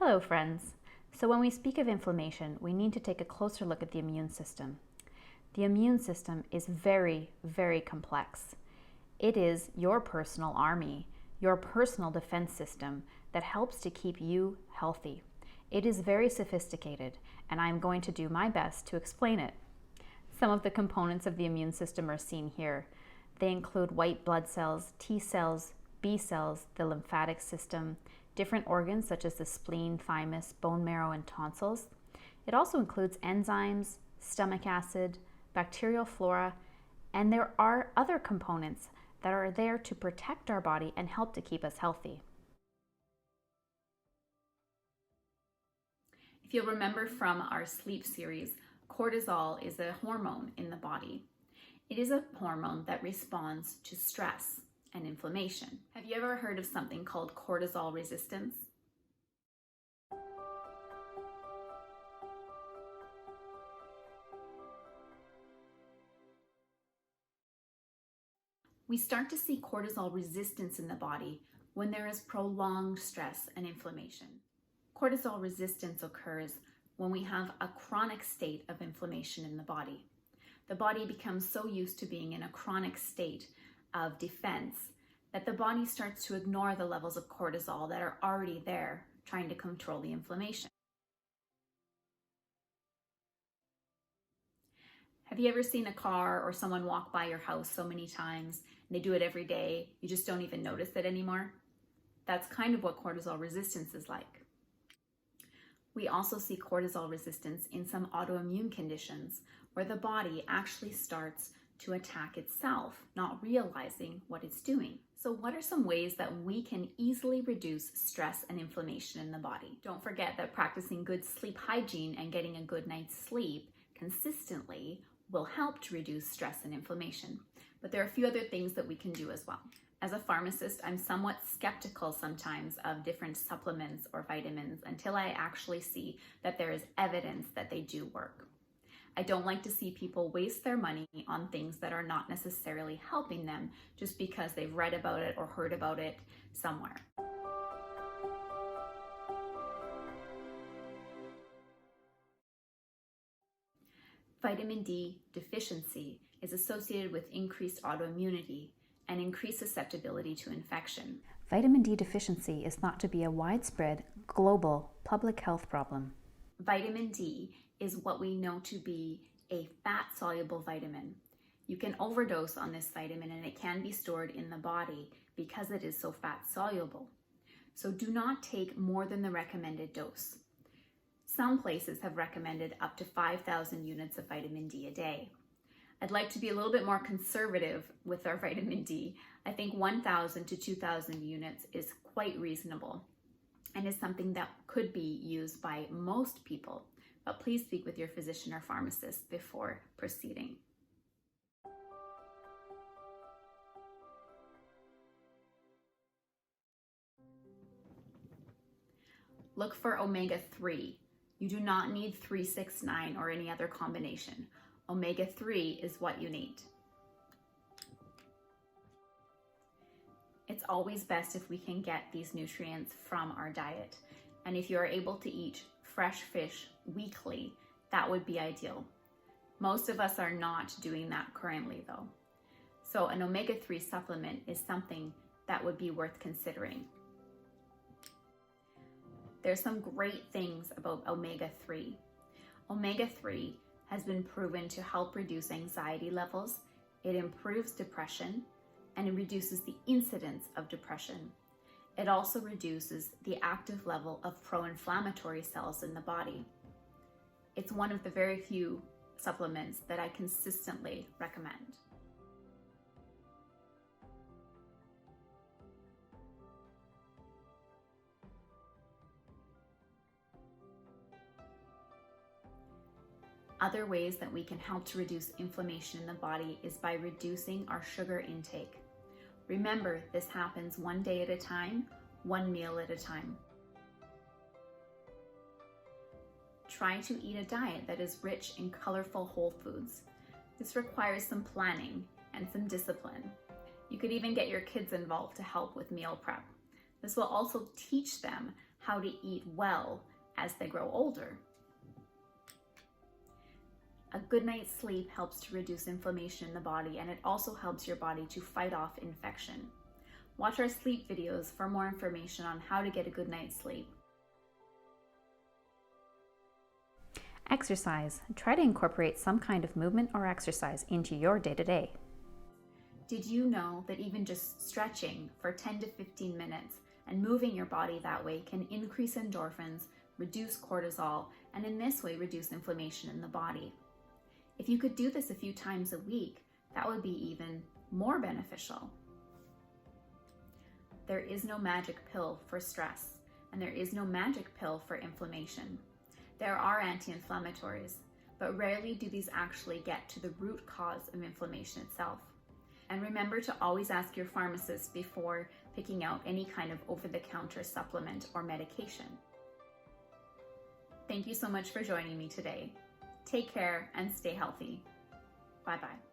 Hello friends. So when we speak of inflammation, we need to take a closer look at the immune system. The immune system is very, very complex. It is your personal army, your personal defense system that helps to keep you healthy. It is very sophisticated, and I'm going to do my best to explain it. Some of the components of the immune system are seen here. They include white blood cells, T cells, B cells, the lymphatic system, different organs such as the spleen, thymus, bone marrow, and tonsils. It also includes enzymes, stomach acid, bacterial flora, and there are other components that are there to protect our body and help to keep us healthy. If you'll remember from our sleep series, cortisol is a hormone in the body. It is a hormone that responds to stress and inflammation. Have you ever heard of something called cortisol resistance? We start to see cortisol resistance in the body when there is prolonged stress and inflammation. Cortisol resistance occurs when we have a chronic state of inflammation in the body. The body becomes so used to being in a chronic state of defense that the body starts to ignore the levels of cortisol that are already there, trying to control the inflammation. Have you ever seen a car or someone walk by your house so many times, and they do it every day, you just don't even notice it anymore? That's kind of what cortisol resistance is like. We also see cortisol resistance in some autoimmune conditions where the body actually starts to attack itself, not realizing what it's doing. So what are some ways that we can easily reduce stress and inflammation in the body? Don't forget that practicing good sleep hygiene and getting a good night's sleep consistently will help to reduce stress and inflammation. But there are a few other things that we can do as well. As a pharmacist, I'm somewhat skeptical sometimes of different supplements or vitamins until I actually see that there is evidence that they do work. I don't like to see people waste their money on things that are not necessarily helping them just because they've read about it or heard about it somewhere. Vitamin D deficiency is associated with increased autoimmunity and increased susceptibility to infection. Vitamin D deficiency is thought to be a widespread global public health problem. Vitamin D is what we know to be a fat-soluble vitamin. You can overdose on this vitamin and it can be stored in the body because it is so fat-soluble. So do not take more than the recommended dose. Some places have recommended up to 5,000 units of vitamin D a day. I'd like to be a little bit more conservative with our vitamin D. I think 1,000 to 2,000 units is quite reasonable and is something that could be used by most people. But please speak with your physician or pharmacist before proceeding. Look for omega-3. You do not need 3, 6, 9 or any other combination. Omega-3 is what you need. It's always best if we can get these nutrients from our diet. And if you are able to eat fresh fish weekly, that would be ideal. Most of us are not doing that currently though. So an omega-3 supplement is something that would be worth considering. There's some great things about omega-3. Omega-3 has been proven to help reduce anxiety levels, it improves depression, and it reduces the incidence of depression. It also reduces the active level of pro-inflammatory cells in the body. It's one of the very few supplements that I consistently recommend. Other ways that we can help to reduce inflammation in the body is by reducing our sugar intake. Remember, this happens one day at a time, one meal at a time. Try to eat a diet that is rich in colorful whole foods. This requires some planning and some discipline. You could even get your kids involved to help with meal prep. This will also teach them how to eat well as they grow older. A good night's sleep helps to reduce inflammation in the body, and it also helps your body to fight off infection. Watch our sleep videos for more information on how to get a good night's sleep. Exercise. Try to incorporate some kind of movement or exercise into your day-to-day. Did you know that even just stretching for 10 to 15 minutes and moving your body that way can increase endorphins, reduce cortisol, and in this way reduce inflammation in the body? If you could do this a few times a week, that would be even more beneficial. There is no magic pill for stress, and there is no magic pill for inflammation. There are anti-inflammatories, but rarely do these actually get to the root cause of inflammation itself. And remember to always ask your pharmacist before picking out any kind of over-the-counter supplement or medication. Thank you so much for joining me today. Take care and stay healthy. Bye-bye.